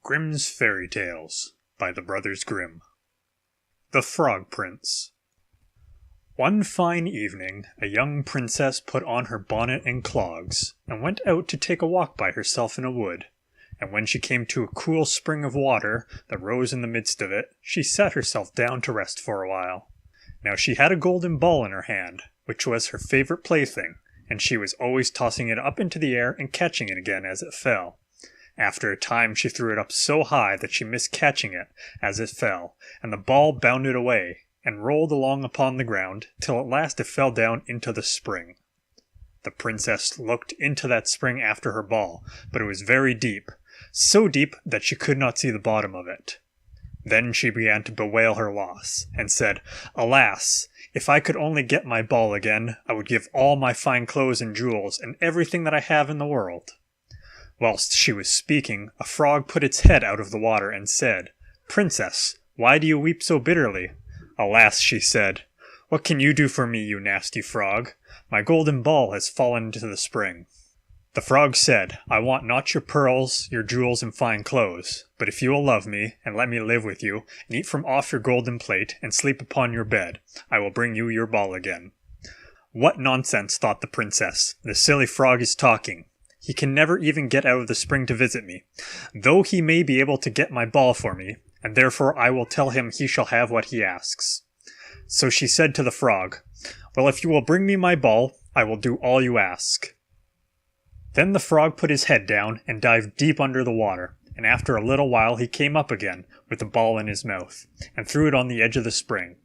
Grimm's Fairy Tales by the Brothers Grimm. The Frog Prince. One fine evening, a young princess put on her bonnet and clogs, and went out to take a walk by herself in a wood. And when she came to a cool spring of water that rose in the midst of it, she sat herself down to rest for a while. Now she had a golden ball in her hand, which was her favorite plaything, and she was always tossing it up into the air and catching it again as it fell. After a time she threw it up so high that she missed catching it as it fell, and the ball bounded away, and rolled along upon the ground, till at last it fell down into the spring. The princess looked into that spring after her ball, but it was very deep, so deep that she could not see the bottom of it. Then she began to bewail her loss, and said, "Alas! If I could only get my ball again, I would give all my fine clothes and jewels, and everything that I have in the world." Whilst she was speaking, a frog put its head out of the water and said, "Princess, why do you weep so bitterly?" "Alas," she said, "what can you do for me, you nasty frog? My golden ball has fallen into the spring." The frog said, "I want not your pearls, your jewels, and fine clothes, but if you will love me, and let me live with you, and eat from off your golden plate, and sleep upon your bed, I will bring you your ball again." "What nonsense," thought the princess. "The silly frog is talking. He can never even get out of the spring to visit me, though he may be able to get my ball for me, and therefore I will tell him he shall have what he asks." So she said to the frog, "Well, if you will bring me my ball, I will do all you ask." Then the frog put his head down and dived deep under the water, and after a little while he came up again with the ball in his mouth, and threw it on the edge of the spring.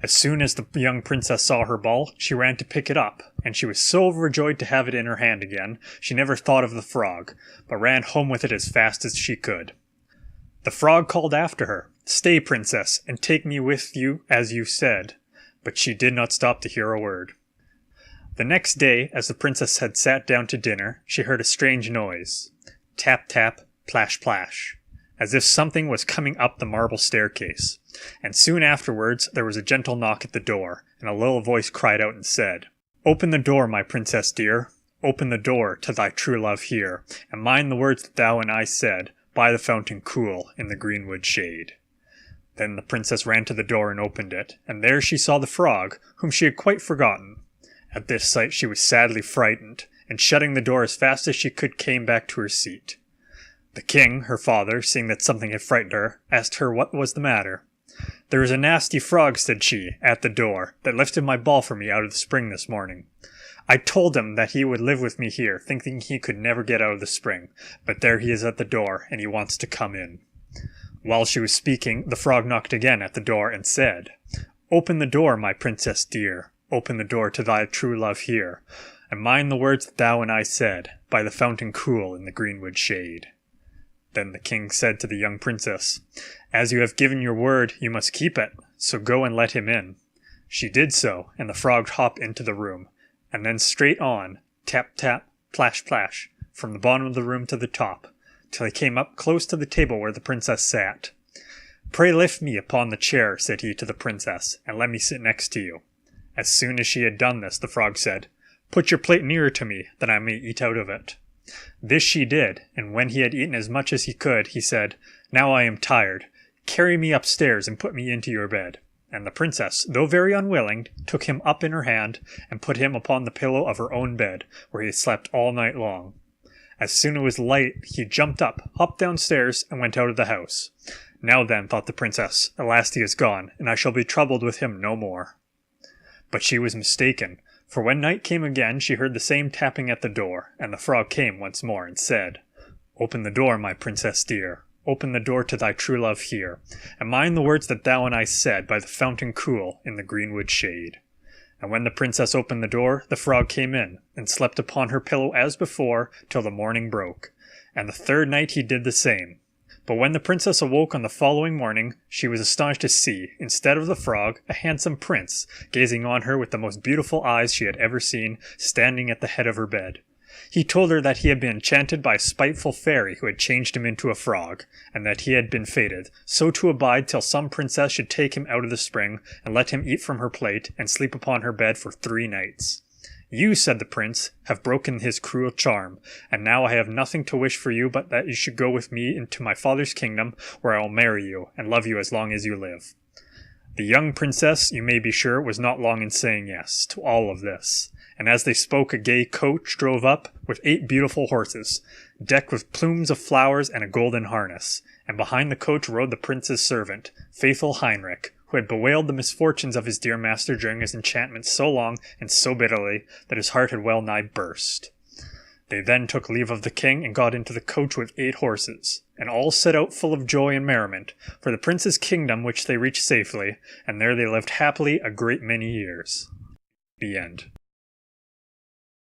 As soon as the young princess saw her ball, she ran to pick it up, and she was so overjoyed to have it in her hand again, she never thought of the frog, but ran home with it as fast as she could. The frog called after her, "Stay, princess, and take me with you as you said," but she did not stop to hear a word. The next day, as the princess had sat down to dinner, she heard a strange noise. Tap, tap, plash, plash, as if something was coming up the marble staircase. And soon afterwards there was a gentle knock at the door, and a little voice cried out and said, "Open the door, my princess dear. Open the door to thy true love here, and mind the words that thou and I said, by the fountain cool in the greenwood shade." Then the princess ran to the door and opened it, and there she saw the frog, whom she had quite forgotten. At this sight she was sadly frightened, and shutting the door as fast as she could came back to her seat. The king, her father, seeing that something had frightened her, asked her what was the matter. "There is a nasty frog," said she, "at the door, that lifted my ball for me out of the spring this morning. I told him that he would live with me here, thinking he could never get out of the spring, but there he is at the door, and he wants to come in." While she was speaking, the frog knocked again at the door and said, "Open the door, my princess dear. Open the door to thy true love here, and mind the words that thou and I said, by the fountain cool in the greenwood shade." Then the king said to the young princess, "As you have given your word, you must keep it, so go and let him in." She did so, and the frog hopped into the room, and then straight on, tap, tap, plash, plash, from the bottom of the room to the top, till he came up close to the table where the princess sat. "Pray lift me upon the chair," said he to the princess, "and let me sit next to you." As soon as she had done this, the frog said, "Put your plate nearer to me, that I may eat out of it." This she did, and when he had eaten as much as he could, he said, "Now I am tired. Carry me upstairs and put me into your bed." And the princess, though very unwilling, took him up in her hand, and put him upon the pillow of her own bed, where he slept all night long. As soon as it was light, he jumped up, hopped downstairs, and went out of the house. "Now then," thought the princess, "at last he is gone, and I shall be troubled with him no more." But she was mistaken, for when night came again she heard the same tapping at the door, and the frog came once more and said, "Open the door, my princess dear. Open the door to thy true love here, and mind the words that thou and I said, by the fountain cool in the greenwood shade." And when the princess opened the door, the frog came in, and slept upon her pillow as before, till the morning broke. And the third night he did the same. But when the princess awoke on the following morning, she was astonished to see, instead of the frog, a handsome prince, gazing on her with the most beautiful eyes she had ever seen, standing at the head of her bed. He told her that he had been enchanted by a spiteful fairy who had changed him into a frog, and that he had been fated so to abide till some princess should take him out of the spring, and let him eat from her plate, and sleep upon her bed for 3 nights. "You," said the prince, "have broken his cruel charm, and now I have nothing to wish for you but that you should go with me into my father's kingdom, where I will marry you, and love you as long as you live." The young princess, you may be sure, was not long in saying yes to all of this, and as they spoke a gay coach drove up with 8 beautiful horses, decked with plumes of flowers and a golden harness, and behind the coach rode the prince's servant, faithful Heinrich, who had bewailed the misfortunes of his dear master during his enchantment so long and so bitterly that his heart had well nigh burst. They then took leave of the king and got into the coach with 8 horses, and all set out full of joy and merriment for the prince's kingdom, which they reached safely, and there they lived happily a great many years. The end.